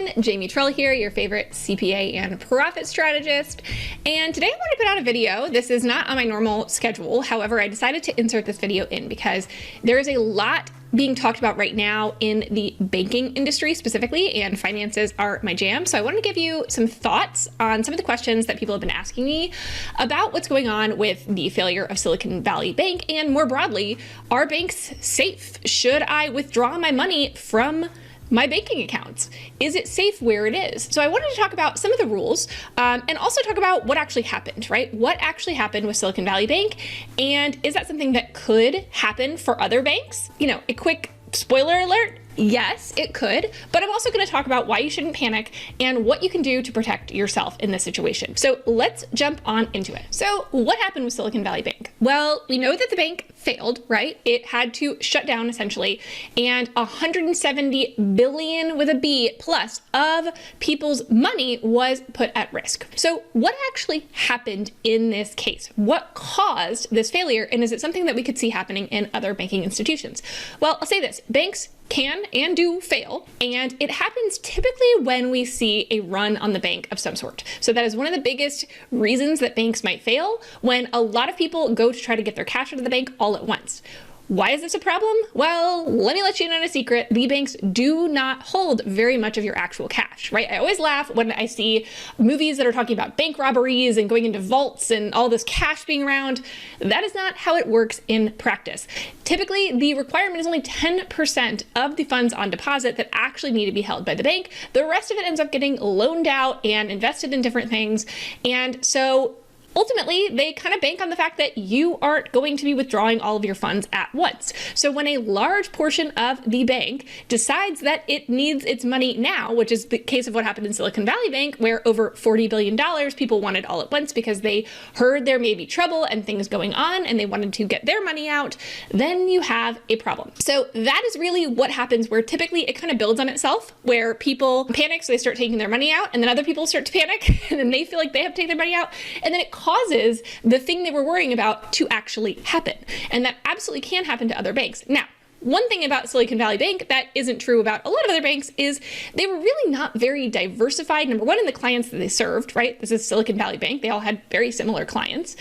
everyone, Jamie Trull here, your favorite CPA and profit strategist. And today I want to put out a video. This is not on my normal schedule. However, I decided to insert this video in because there is a lot being talked about right now in the banking industry specifically, and finances are my jam. So I want to give you some thoughts on some of the questions that people have been asking me about what's going on with the failure of Silicon Valley Bank, and more broadly, are banks safe? Should I withdraw my money from my banking accounts? Is it safe where it is? So I wanted to talk about some of the rules and also talk about what actually happened, right? What actually happened with Silicon Valley Bank, and is that something that could happen for other banks? You know, a quick spoiler alert. Yes, it could, but I'm also going to talk about why you shouldn't panic and what you can do to protect yourself in this situation. So let's jump on into it. So what happened with Silicon Valley Bank? Well, we know that the bank failed, right? It had to shut down essentially, and 170 billion with a B plus of people's money was put at risk. So what actually happened in this case? What caused this failure? And is it something that we could see happening in other banking institutions? Well, I'll say this: banks can and do fail, and it happens typically when we see a run on the bank of some sort. So that is one of the biggest reasons that banks might fail, when a lot of people go to try to get their cash out of the bank all at once. Why is this a problem? Well, let me let you in on a secret. The banks do not hold very much of your actual cash, right? I always laugh when I see movies that are talking about bank robberies and going into vaults and all this cash being around. That is not how it works in practice. Typically, the requirement is only 10% of the funds on deposit that actually need to be held by the bank. The rest of it ends up getting loaned out and invested in different things. And so ultimately, they kind of bank on the fact that you aren't going to be withdrawing all of your funds at once. So when a large portion of the bank decides that it needs its money now, which is the case of what happened in Silicon Valley Bank, where over $40 billion people wanted all at once because they heard there may be trouble and things going on and they wanted to get their money out, then you have a problem. So that is really what happens, where typically it kind of builds on itself, where people panic, so they start taking their money out, and then other people start to panic, and then they feel like they have to take their money out, and then it causes the thing they were worrying about to actually happen. And that absolutely can happen to other banks. Now, one thing about Silicon Valley Bank that isn't true about a lot of other banks is they were really not very diversified. Number one, in the clients that they served, right? This is Silicon Valley Bank. They all had very similar clients.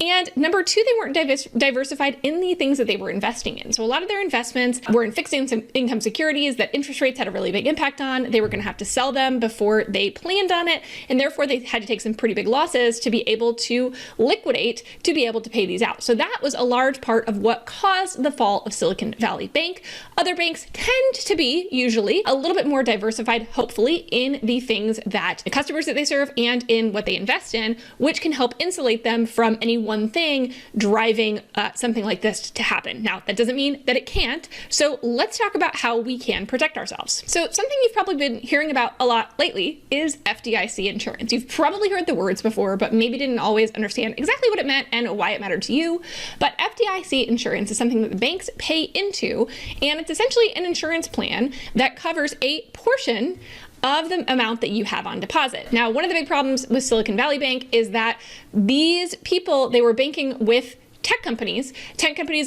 And number two, they weren't diversified in the things that they were investing in. So a lot of their investments were in fixed income securities that interest rates had a really big impact on. They were going to have to sell them before they planned on it. And therefore, they had to take some pretty big losses to be able to liquidate, to be able to pay these out. So that was a large part of what caused the fall of Silicon Valley Bank. Other banks tend to be usually a little bit more diversified, hopefully, in the things that the customers that they serve and in what they invest in, which can help insulate them from any one thing driving something like this to happen. Now, that doesn't mean that it can't. So let's talk about how we can protect ourselves. So something you've probably been hearing about a lot lately is FDIC insurance. You've probably heard the words before, but maybe didn't always understand exactly what it meant and why it mattered to you. But FDIC insurance is something that the banks pay into, and it's essentially an insurance plan that covers a portion of the amount that you have on deposit. Now, one of the big problems with Silicon Valley Bank is that these people, they were banking with tech companies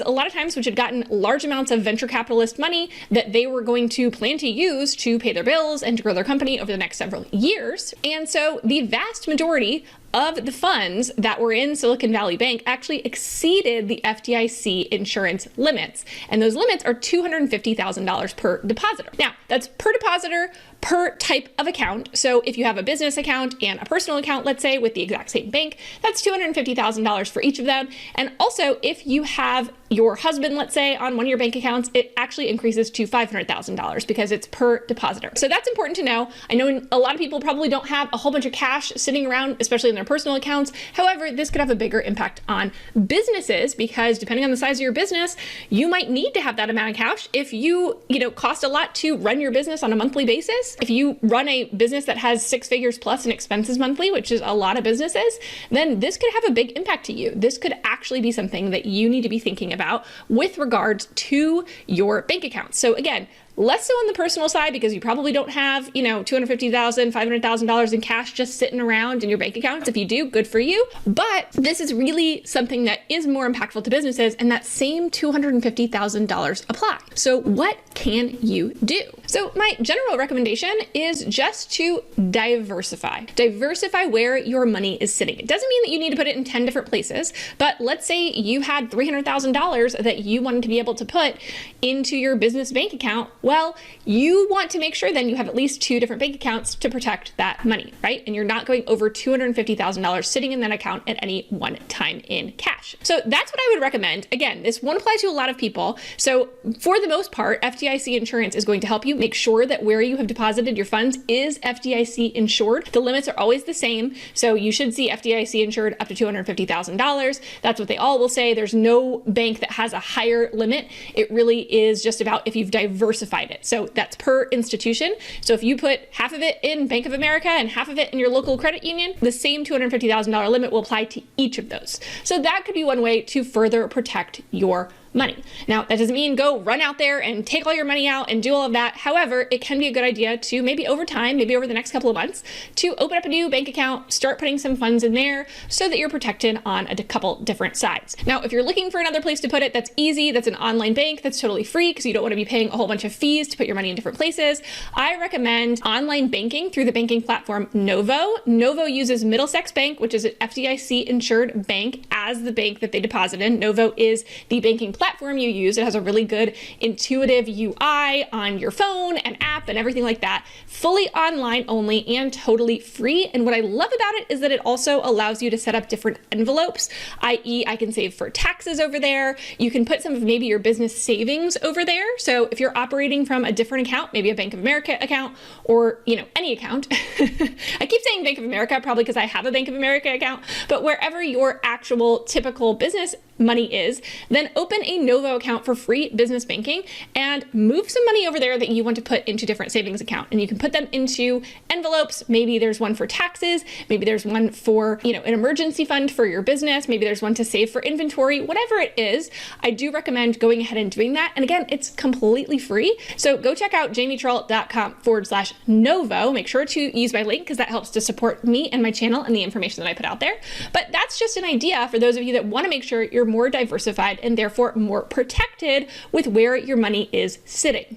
a lot of times, which had gotten large amounts of venture capitalist money that they were going to plan to use to pay their bills and to grow their company over the next several years. And so the vast majority of the funds that were in Silicon Valley Bank actually exceeded the FDIC insurance limits. And those limits are $250,000 per depositor. Now, that's per depositor, per type of account. So if you have a business account and a personal account, let's say, with the exact same bank, that's $250,000 for each of them. And also, if you have your husband, let's say, on one of your bank accounts, it actually increases to $500,000 because it's per depositor. So that's important to know. I know a lot of people probably don't have a whole bunch of cash sitting around, especially in their personal accounts. However, this could have a bigger impact on businesses because depending on the size of your business, you might need to have that amount of cash. If you cost a lot to run your business on a monthly basis, if you run a business that has 6 figures plus in expenses monthly, which is a lot of businesses, then this could have a big impact to you. This could actually be something that you need to be thinking about with regards to your bank accounts. So again, less so on the personal side because you probably don't have, $250,000, $500,000 in cash just sitting around in your bank accounts. If you do, good for you. But this is really something that is more impactful to businesses, and that same $250,000 apply. So what can you do? So my general recommendation is just to diversify. Diversify where your money is sitting. It doesn't mean that you need to put it in 10 different places, but let's say you had $300,000 that you wanted to be able to put into your business bank account. Well, you want to make sure then you have at least 2 different bank accounts to protect that money, right? And you're not going over $250,000 sitting in that account at any one time in cash. So that's what I would recommend. Again, this won't apply to a lot of people. So for the most part, FDIC Insurance is going to help you make sure that where you have deposited your funds is FDIC insured. The limits are always the same. So you should see FDIC insured up to $250,000. That's what they all will say. There's no bank that has a higher limit. It really is just about if you've diversified it. So that's per institution. So if you put half of it in Bank of America and half of it in your local credit union, the same $250,000 limit will apply to each of those. So that could be one way to further protect your money. Now, that doesn't mean go run out there and take all your money out and do all of that. However, it can be a good idea to maybe over time, maybe over the next couple of months, to open up a new bank account, start putting some funds in there so that you're protected on a couple different sides. Now, if you're looking for another place to put it that's easy, that's an online bank, that's totally free because you don't want to be paying a whole bunch of fees to put your money in different places, I recommend online banking through the banking platform Novo. Novo uses Middlesex Bank, which is an FDIC insured bank, as the bank that they deposit in. Novo is the banking platform you use. It has a really good intuitive UI on your phone and app and everything like that. Fully online only and totally free. And what I love about it is that it also allows you to set up different envelopes, i.e. I can save for taxes over there. You can put some of maybe your business savings over there. So if you're operating from a different account, maybe a Bank of America account or, any account, I keep saying Bank of America probably because I have a Bank of America account, but wherever your actual typical business money is, then open a Novo account for free business banking and move some money over there that you want to put into different savings account. And you can put them into envelopes. Maybe there's one for taxes. Maybe there's one for, an emergency fund for your business. Maybe there's one to save for inventory, whatever it is. I do recommend going ahead and doing that. And again, it's completely free. So go check out jamietrull.com/Novo. Make sure to use my link because that helps to support me and my channel and the information that I put out there. But that's just an idea for those of you that want to make sure you're more diversified and therefore more protected with where your money is sitting.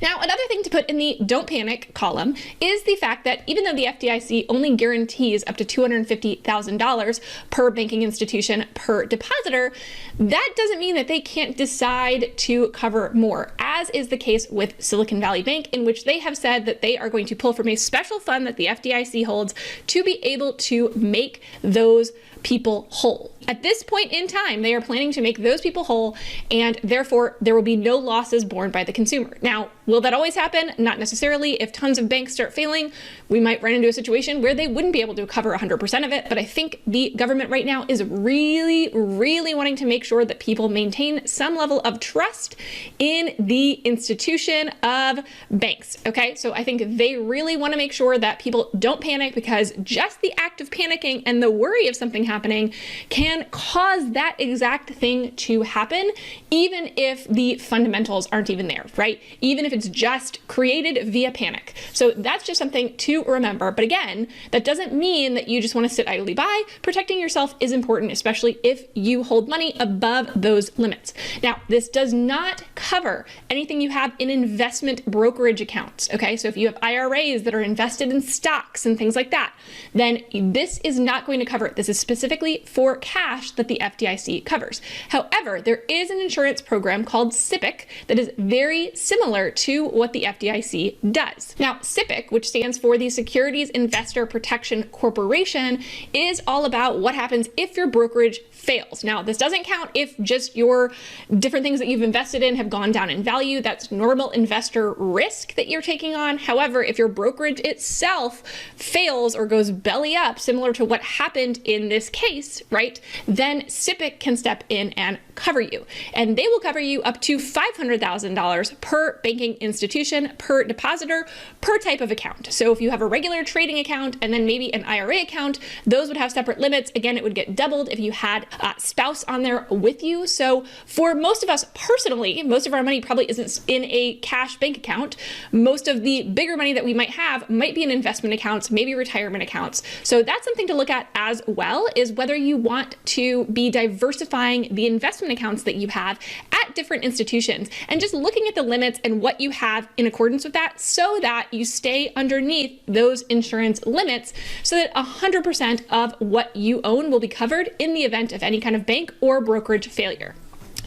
Now, another thing to put in the don't panic column is the fact that even though the FDIC only guarantees up to $250,000 per banking institution per depositor, that doesn't mean that they can't decide to cover more, as is the case with Silicon Valley Bank, in which they have said that they are going to pull from a special fund that the FDIC holds to be able to make those people whole. At this point in time, they are planning to make those people whole, and therefore there will be no losses borne by the consumer. Now, will that always happen? Not necessarily. If tons of banks start failing, we might run into a situation where they wouldn't be able to cover 100% of it. But I think the government right now is really, really wanting to make sure that people maintain some level of trust in the institution of banks. Okay, so I think they really want to make sure that people don't panic, because just the act of panicking and the worry of something happening can cause that exact thing to happen, even if the fundamentals aren't even there, right? Even if it's just created via panic. So that's just something to remember. But again, that doesn't mean that you just want to sit idly by. Protecting yourself is important, especially if you hold money above those limits. Now, this does not cover anything you have in investment brokerage accounts, okay? So if you have IRAs that are invested in stocks and things like that, then this is not going to cover it. This is specifically for cash that the FDIC covers. However, there is an insurance program called CPA that is very similar to what the FDIC does. Now, CPA, which stands for the Securities Investor Protection Corporation, is all about what happens if your brokerage fails. Now, this doesn't count if just your different things that you've invested in have gone down in value. That's normal investor risk that you're taking on. However, if your brokerage itself fails or goes belly up, similar to what happened in this case, right, then CPA can step in and cover you. And they will cover you up to $500,000 per banking institution, per depositor, per type of account. So if you have a regular trading account and then maybe an IRA account, those would have separate limits. Again, it would get doubled if you had a spouse on there with you. So for most of us personally, most of our money probably isn't in a cash bank account. Most of the bigger money that we might have might be in investment accounts, maybe retirement accounts. So that's something to look at as well, is is whether you want to be diversifying the investment accounts that you have at different institutions and just looking at the limits and what you have in accordance with that so that you stay underneath those insurance limits so that 100% of what you own will be covered in the event of any kind of bank or brokerage failure.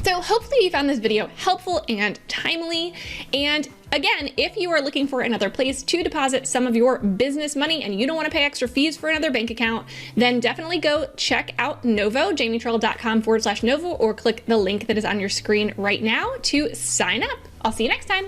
So hopefully you found this video helpful and timely. And again, if you are looking for another place to deposit some of your business money and you don't want to pay extra fees for another bank account, then definitely go check out Novo, jamietrull.com/Novo, or click the link that is on your screen right now to sign up. I'll see you next time.